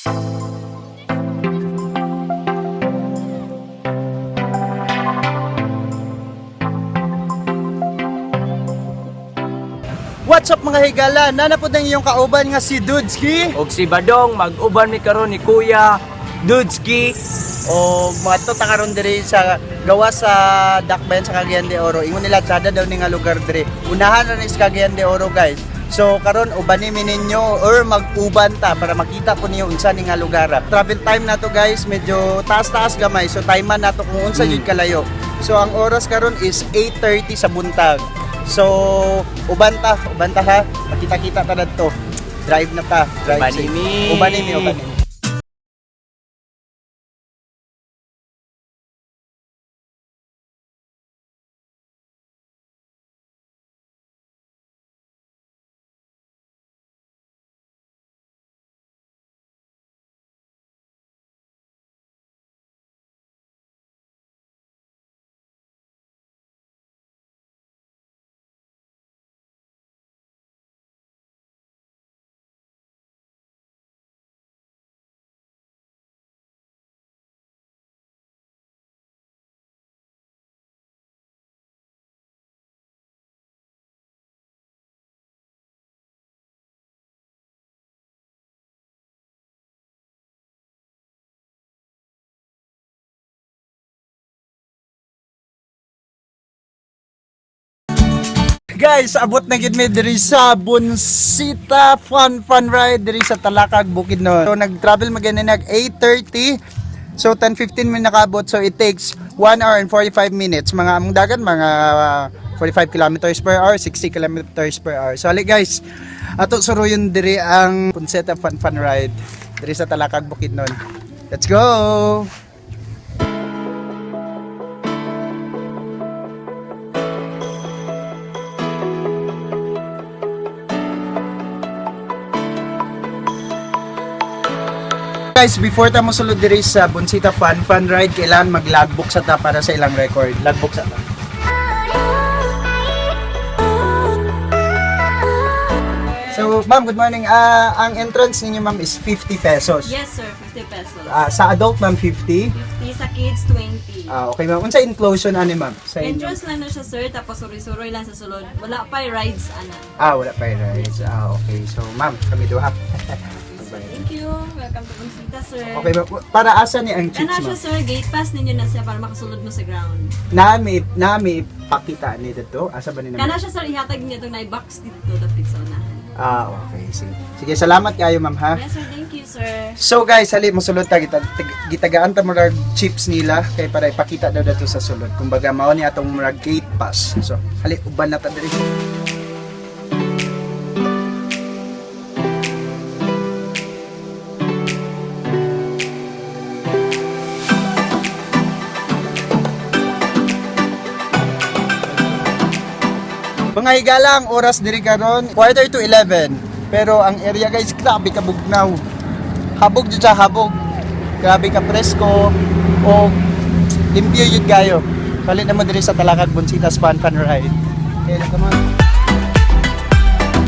What's up mga higala? Nanapod ang iyong kauban nga si Dudski og si Badong mag-uban mi karon ni Kuya Dudski. o mga tota karon diri sa gawa sa Dakbayan sa Cagayan de Oro. Ingon nila tsada daw ni nga lugar diri. Unahan ra ni sa Cagayan de Oro, guys. So karon ubani mi ninyo or mag-uban ta para makita po niyo unsa ni nga lugar. Travel time nato, guys, medyo taas-taas gamay. So timean nato kung unsa jud kalayo. So ang oras karon is 8:30 sa buntag. So uban ta ha. Makita-kita ta dadto. Drive na ta. Drive safe. Uban mi. Guys, abot na gid mi diri sa Bunsita Fun Ride diri sa Talakag, Bukidnon. So nag-travel magani nag 8:30. So 10:15 min nakaabot. So it takes 1 hour and 45 minutes. Mga among dagan mga 45 kilometers per hour, 60 kilometers per hour. So ali guys, ato suruyon diri ang Bunsita Fun Ride diri sa Talakag, Bukidnon. Let's go. Guys, before ta mo sulod diri sa Bunsita Fun Ride, kailangan mag-logbook sa ta para sa ilang record. Logbook sa ta. So, ma'am, good morning. Ang entrance ninyo, ma'am, is 50 pesos. Yes, sir. 50 pesos. Sa adult, ma'am, 50. 50 sa kids, 20. Okay, ma'am. Unsa inclusion ani, ma'am? Sa inyo? Entrance lang na siya, sir. Tapos suroy-suroy lang sa sulod. Wala pa rides, ana. Wala pa yung rides. Okay. So, ma'am, kami duha. Thank you. Welcome to Bunsita, sir. Okay, ma'am. Para asa ni ang chips, Kana siya, ma'am? sir. Gate pass ninyo na siya para makasulod mo sa ground. Nami pakita ni dito. Asa ba ni Kana siya, sir. Ihatag niyo itong na-box dito. Dapit sa unahan. Okay. Sige, salamat kayo, ma'am, ha? Yes, sir. Thank you, sir. So guys, hali mo sulod ta gitagaan ta murag chips nila kay para ipakita daw dato sa sulod. Kumbaga mao ni atong murag gate pass. So, hali uban na ta diri. Mga higala, ang oras diri karon 11:45. Pero ang area, guys, grabe ka bugnaw. Habog jud sa habog. Grabe ka presko o limpyo jud kayo. Kalit naman diri sa Talakag Bunsita Fun Ride. Okay, come on.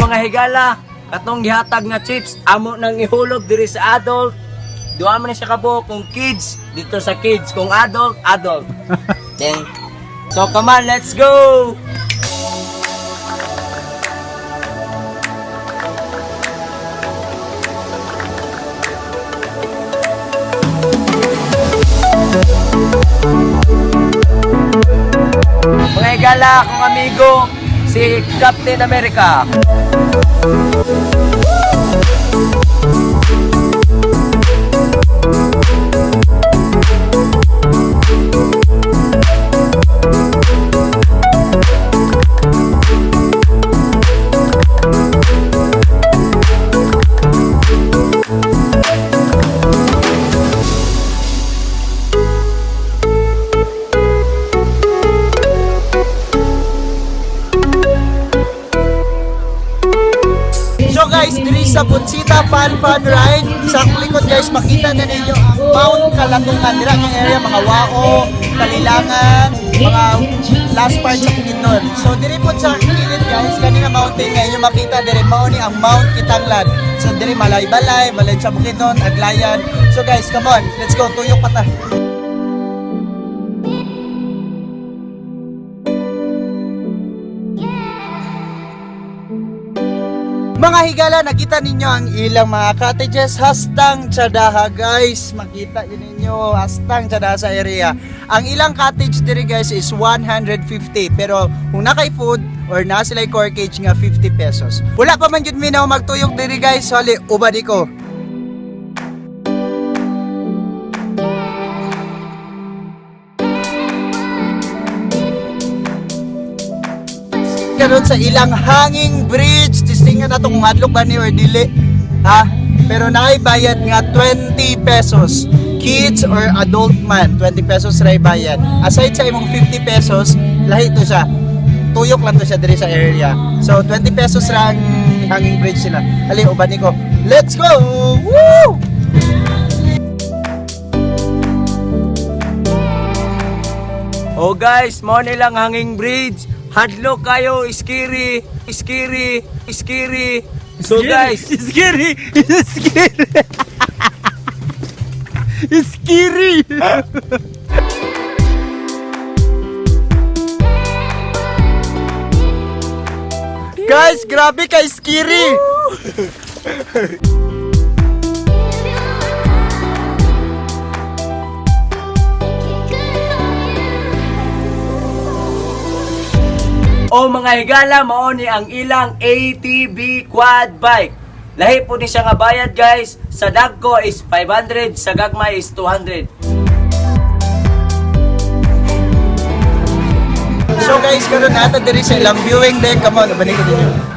Mga higala, katong gihatag nga chips amo nang ihulog diri sa adult. Duha man siya kabuok kung kids dito sa kids, kung adult. Then so come on, let's go. Mga higala, akong amigo si Captain America. sa fun ride. Sa likod guys, makita na ninyo ang Mount Kalatungan. Dira ang area, mga Wao, Kalilangan, mga last part sa Bukidnon. So diri po sa kilid guys, kanina mountain nga inyo makita diri mao ni ang Mount Kitanglan. So diri Malay-Balay, balay sa Bukidnon, Aglayan. So guys, come on, let's go, tuyok pata. Mga higala, nakita ninyo ang ilang mga cottages hastang Tsadaha guys. Makita yun ninyo hastang Tsadaha sa area. Ang ilang cottage diri guys is 150, pero kung nakay food or na sila corkage nga 50 pesos. Wala pa man jud minaw magtuyok diri guys, hali ubadi ko. Karon sa ilang hanging bridge, tistingan natong madlok ba ni or dili, ha? Pero nakaibayad nga 20 pesos. Kids or adult man, 20 pesos ray bayad. Aside sa imong 50 pesos, lahi to siya. Tuyok lang to siya diri sa area. So 20 pesos ra ang hanging bridge sila. Ali ubani ko. Let's go! Woo! Oh guys, mo nilang hanging bridge. Hadlok kayo, scary. So guys, Scary! Scary! Scary! Guys, grabe ka scary! o mga higala, mao ni ang ilang ATV quad bike. Lahi po ni siya nga bayad guys. Sa dagko is 500, sa gagmay is 200. So guys, karon nato diri sa ilang viewing deck. Come on, balik ko dinyo.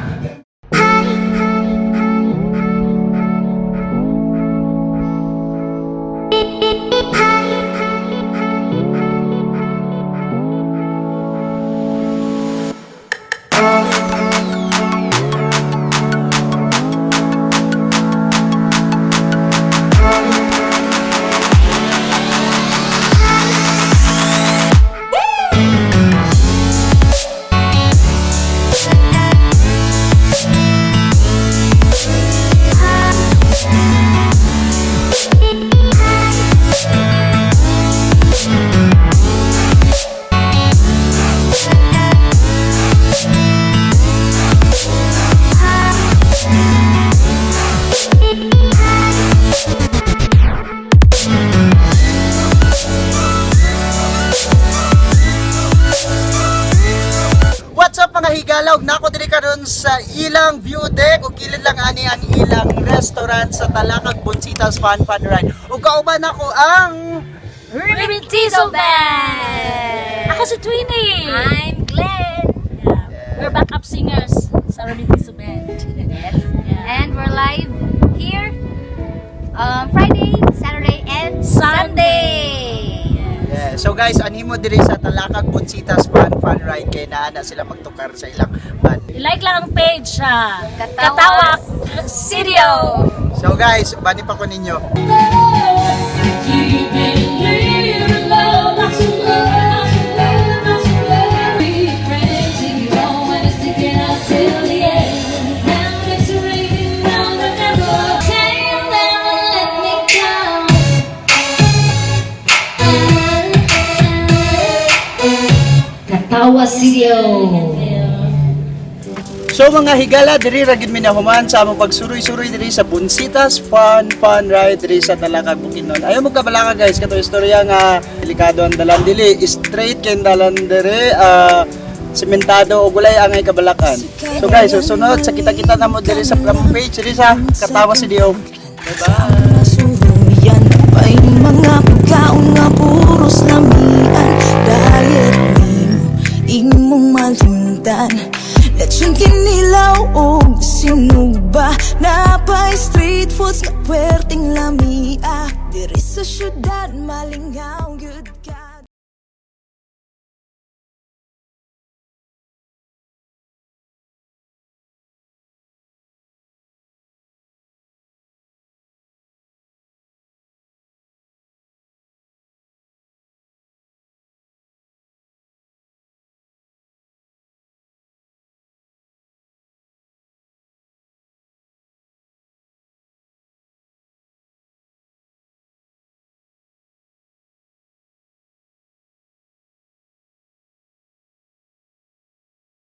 Higalaw na ako diri karon sa ilang view deck o kilid lang ani ang ilang restaurant sa Talakag Bonsitas Fun Ride. Ug kauban ako ang Ribitizo Band! Ako si Twinnie! I'm Glenn! We're backup singers sa Ribitizo Band. Yes. And we're live here Friday, Saturday, and Sunday! Yeah. So guys, animo diri sa Talakag Bonsitas Fun Ride kay naa na sila magtukar sa ilang band. I-like lang ang page ha! Katawak Studio! So guys, bani pa ko ninyo. Katawa Studio! So mga higala, diri ra gid mi nahuman sa among pagsuroy-suroy diri sa Bonsitas Fun Ride diri sa Talakag Bukidnon. Ayo mo kabalaka guys, kato istorya nga delikado ang dalan dili, straight kay dalan diri, sementado o gulay angay kabalakan. So guys, susunod sa kita-kita na mo diri sa page diri sa Katawa Studio. Bye-bye. Suluyan pa'y mga pagkaon nga puros lamian. Diet imong malimtan. Lechon kinilaw o sinuba. Napay street foods nga puwerteng lamia. Diri sa syudad malingaw, good ka.